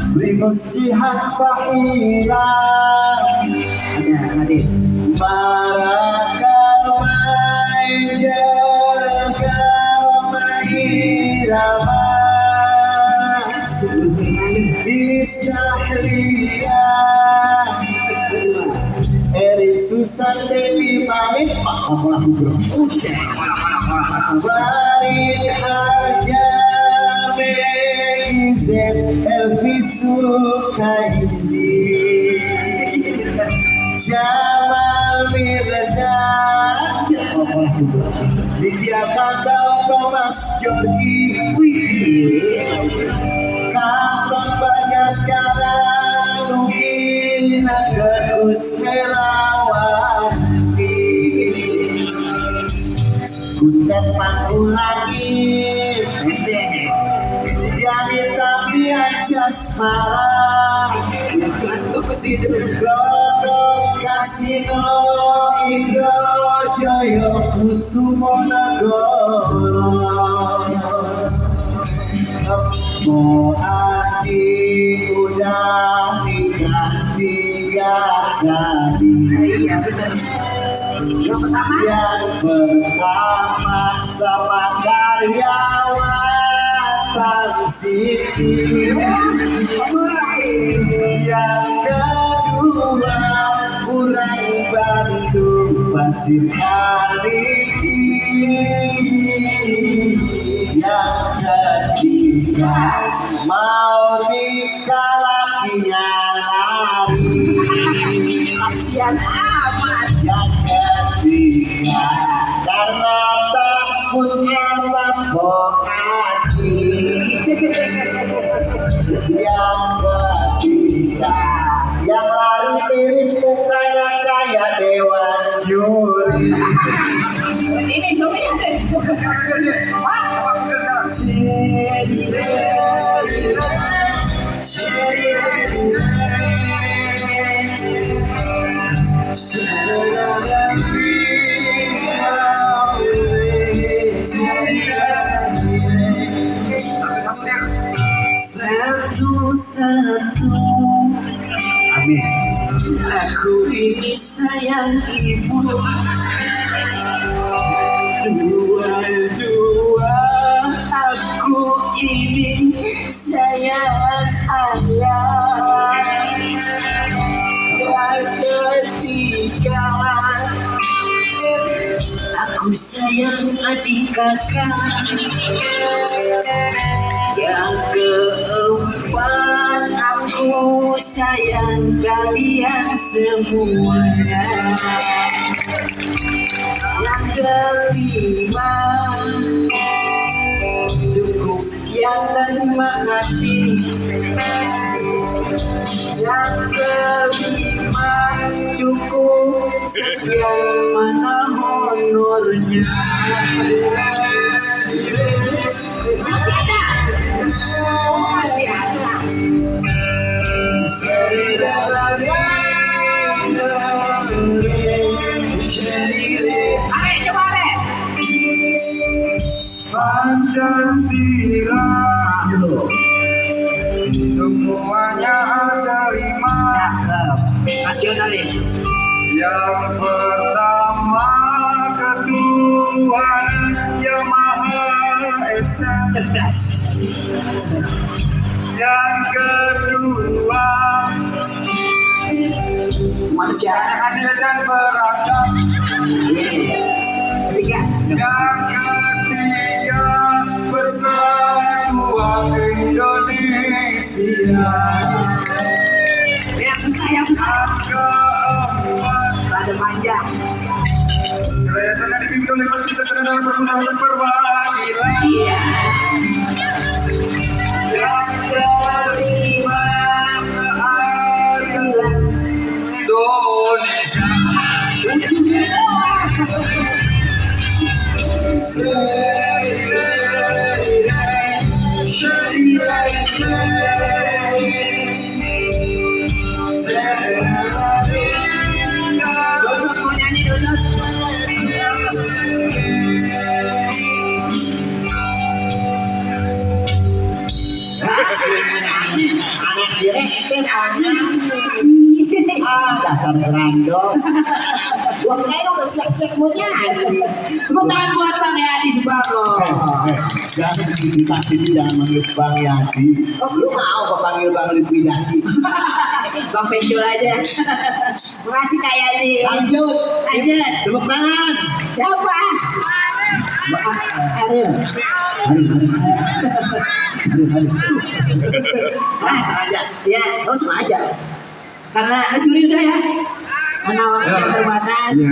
Bimustihan fahira Marakamai jaga mahirama Isahliya Eri susah dewi pamit Farid harja Begizet Elvisu kaisi Jamal Mirdad Lydia Kandau Thomas Jorgi Kantong banyak sekarang Mungkin Agus Merawati Kutet panggung lagi Jadi tapi aja semarang Godong Kasino Indo Joyo Kusumo Nagoro Mau hati udah nikah 3 kali Yang pertama sama karyawan Siti Yang kedua kurang Bandung Pasir Kaliki Yang ketiga mau nikah lakinya lari kasihan amat yang ketiga karena takutnya lapor hati yang ketiga yang lari mirip mukanya kayak Dewan Juri ini suaminya satu-satu amin aku ini sayang ibu dua-dua aku ini sayang ayah yang ketiga aku sayang adik kakak yang keempat aku sayang kalian semuanya yang kelima cukup sekian dan terima kasih yang kelima cukup sekian mana honornya masih ada masih ada Pancasila semuanya ada 5 nasionalis yang pertama Ketuhanan yang Maha Esa cerdas yang kedua manusia adil dan beradab yang ketiga persatuan Indonesia yang susah keempat ada panjang kereta yang dipimpin oleh Presiden dalam permusyawaratan perwakilan yang kelima keadilan Indonesia direktif dasar grandong. Gua kira udah siap-siap mau nyanyi. Tepuk tangan buat Bang Yadi Subarno. Jangan sini jangan manggil Bang Yadi. Lu mau apa panggil Bang likuidasi? Bang Pensiun aja. Makasih Kak Yadi. Lanjut. Tepuk tangan. Siapa? Ariel. Langsung aja. Ya, langsung aja. Karena juri udah ya. Karena waktu terbatas. Iya,